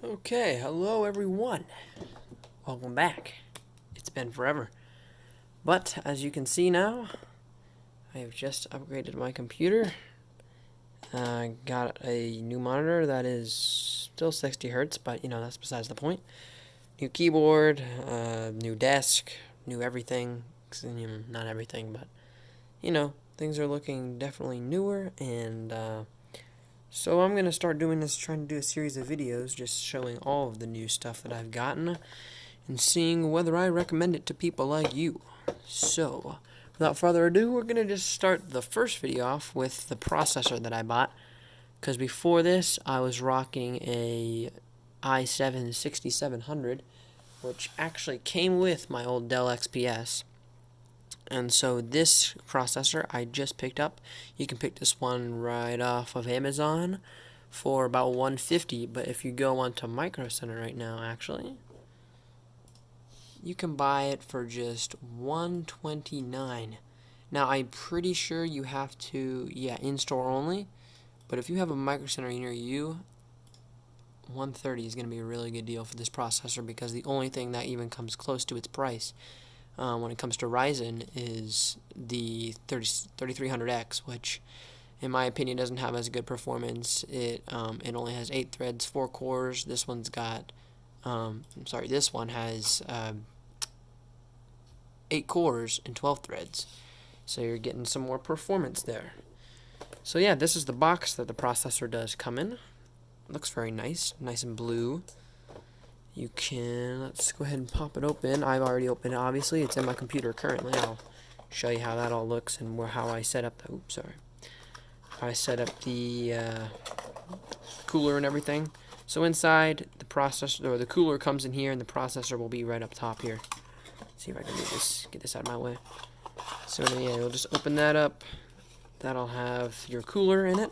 Okay, hello everyone. Welcome back. It's been forever. But as you can see now, I have just upgraded my computer. I got a new monitor that is still 60 hertz, but that's besides the point. New keyboard, new desk, new everything. Not everything, but things are looking definitely newer, and so I'm going to start doing this, trying to do a series of videos just showing all of the new stuff that I've gotten and seeing whether I recommend it to people like you. So, without further ado, we're going to just start the first video off with the processor that I bought. Because before this, I was rocking a i7-6700, which actually came with my old Dell XPS. And so this processor I just picked up. You can pick this one right off of Amazon for about $150. But if you go onto Micro Center right now, actually, you can buy it for just $129. Now, I'm pretty sure you have to, in-store only. But if you have a Micro Center near you, $130 is going to be a really good deal for this processor, because the only thing that even comes close to its price when it comes to Ryzen is the 3300X, which in my opinion doesn't have as good performance. It only has 8 threads, 4 cores. This one's got this one has 8 cores and 12 threads, so you're getting some more performance there. So yeah, this is the box that the processor does come in. It looks very nice and blue. Let's go ahead and pop it open. I've already opened it, obviously. It's in my computer currently. I'll show you how that all looks and how I set up I set up the cooler and everything. So inside, the processor, or the cooler comes in here, and the processor will be right up top here. Let's see if I can get this out of my way. So yeah, you'll just open that up. That'll have your cooler in it.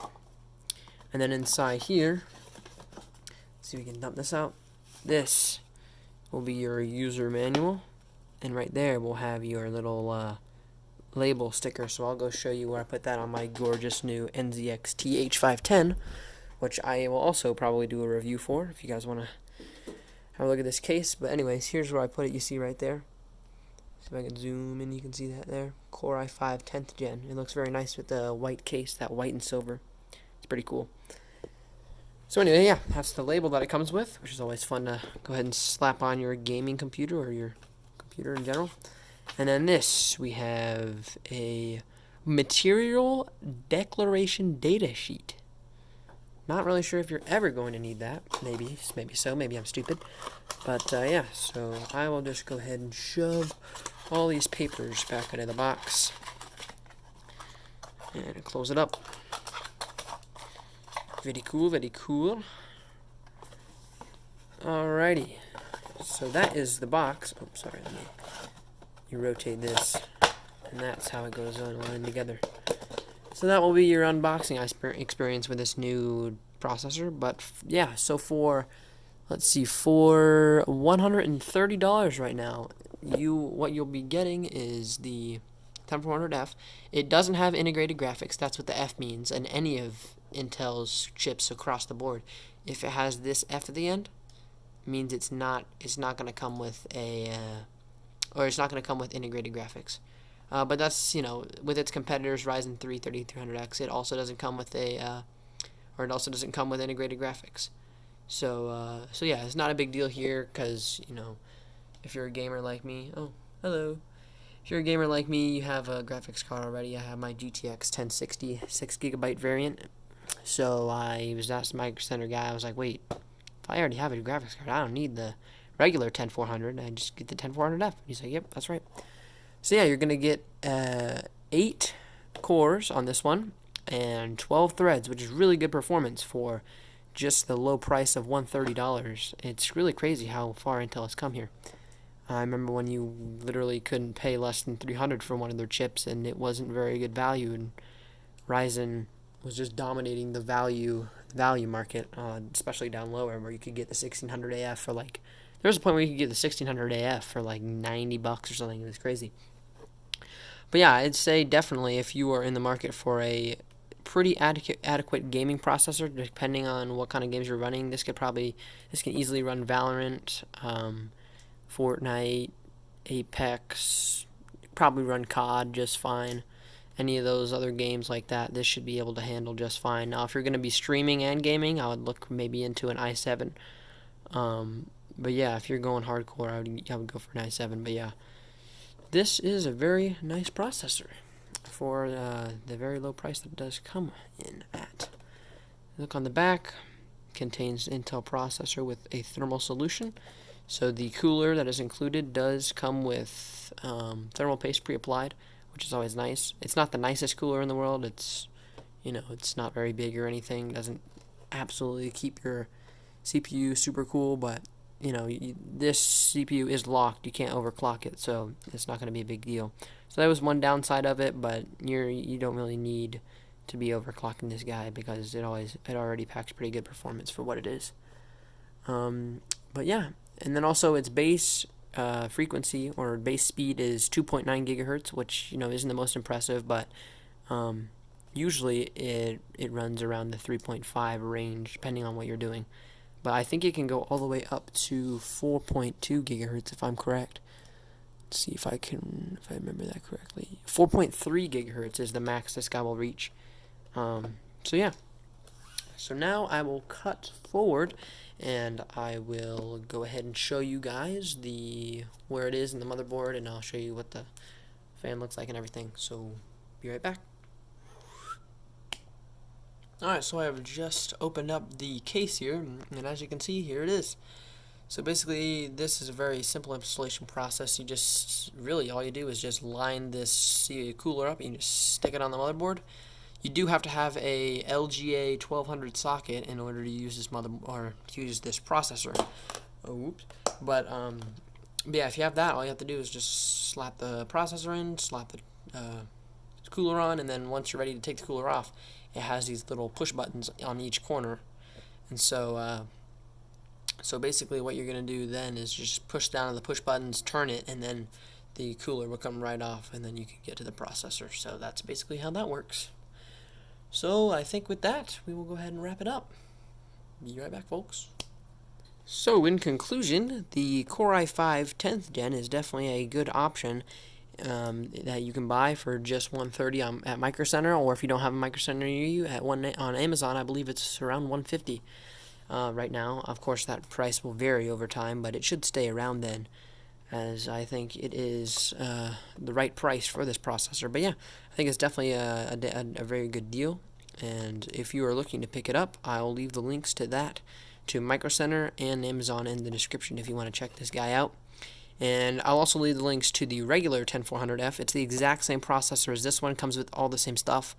And then inside here, let's see if we can dump this out. This will be your user manual, and right there we'll have your little label sticker. So I'll go show you where I put that on my gorgeous new NZX TH510, which I will also probably do a review for if you guys want to have a look at this case. But anyways, here's where I put it. You see right there. See if I can zoom in, you can see that there. Core i5 10th gen. It looks very nice with the white case, that white and silver. It's pretty cool. So anyway, yeah, that's the label that it comes with, which is always fun to go ahead and slap on your gaming computer or your computer in general. And then this, we have a material declaration data sheet. Not really sure if you're ever going to need that. Maybe so. Maybe I'm stupid. But yeah, so I will just go ahead and shove all these papers back into the box and close it up. Very cool, very cool. Alrighty. So that is the box. Oh, sorry. You rotate this, and that's how it goes on together. So that will be your unboxing experience with this new processor. But yeah, so for $130 right now, what you'll be getting is the 10400F. It doesn't have integrated graphics. That's what the F means, and any of Intel's chips across the board. If it has this F at the end, it means it's not going to come with it's not going to come with integrated graphics. But that's, with its competitors, Ryzen 3 3300X, it also doesn't come with it also doesn't come with integrated graphics. So yeah, it's not a big deal here, because if you're a gamer like me, hello. If you're a gamer like me, you have a graphics card already. I have my GTX 1060 6GB variant. So I was asked the Micro Center guy, I was like, wait, if I already have a graphics card, I don't need the regular 10400. I just get the 10400F. He's like, yep, that's right. So yeah, you're going to get 8 cores on this one and 12 threads, which is really good performance for just the low price of $130. It's really crazy how far Intel has come here. I remember when you literally couldn't pay less than $300 for one of their chips, and it wasn't very good value, and Ryzen was just dominating the value market, especially down lower, where you could get the 1600AF for there was a point where you could get the 1600AF for like $90 or something. It was crazy. But yeah, I'd say definitely if you are in the market for a pretty adequate gaming processor depending on what kind of games you're running. This can easily run Valorant, Fortnite, Apex, probably run COD just fine. Any of those other games like that, this should be able to handle just fine. Now, if you're going to be streaming and gaming, I would look maybe into an i7. But yeah, if you're going hardcore, I would go for an i7. But yeah, this is a very nice processor for the very low price that it does come in at. Look on the back, contains Intel processor with a thermal solution. So the cooler that is included does come with thermal paste pre-applied, which is always nice. It's not the nicest cooler in the world. It's not very big or anything. Doesn't absolutely keep your CPU super cool, but this CPU is locked. You can't overclock it, so it's not going to be a big deal. So that was one downside of it, but you don't really need to be overclocking this guy because it already packs pretty good performance for what it is. But yeah, and then also its base frequency or base speed is 2.9 gigahertz, which isn't the most impressive, but usually it runs around the 3.5 range depending on what you're doing. But I think it can go all the way up to 4.2 gigahertz if I'm correct. Let's see if I remember that correctly. 4.3 gigahertz is the max this guy will reach. So yeah. So now I will cut forward and I will go ahead and show you guys where it is in the motherboard, and I'll show you what the fan looks like and everything. So be right back. Alright, so I have just opened up the case here, and as you can see, here it is. So basically, this is a very simple installation process. You just, really, all you do is just line this cooler up, and you just stick it on the motherboard. You do have to have a LGA 1200 socket in order to use this processor. Oops. But yeah, if you have that, all you have to do is just slap the processor in, slap the cooler on, and then once you're ready to take the cooler off, it has these little push buttons on each corner. And so basically what you're going to do then is just push down on the push buttons, turn it, and then the cooler will come right off, and then you can get to the processor. So that's basically how that works. So I think with that, we will go ahead and wrap it up. Be right back, folks. So in conclusion, the Core i5 10th Gen is definitely a good option that you can buy for just $130 at Micro Center, or if you don't have a Micro Center near you, on Amazon, I believe it's around $150 right now. Of course, that price will vary over time, but it should stay around then, as I think it is the right price for this processor. But yeah, I think it's definitely a very good deal, and if you are looking to pick it up, I'll leave the links to that, to Micro Center and Amazon in the description if you want to check this guy out. And I'll also leave the links to the regular 10400F. It's the exact same processor as this one, comes with all the same stuff.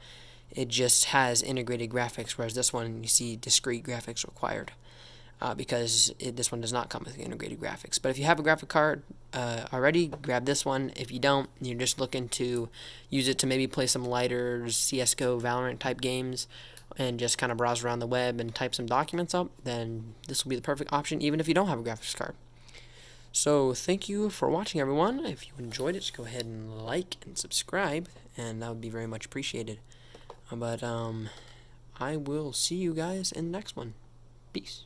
It just has integrated graphics, whereas this one, you see discrete graphics required. Because this one does not come with integrated graphics. But if you have a graphic card already, grab this one. If you don't, you're just looking to use it to maybe play some lighter CSGO, Valorant type games, and just kind of browse around the web and type some documents up, then this will be the perfect option, even if you don't have a graphics card. So thank you for watching, everyone. If you enjoyed it, just go ahead and like and subscribe, and that would be very much appreciated. But I will see you guys in the next one. Peace.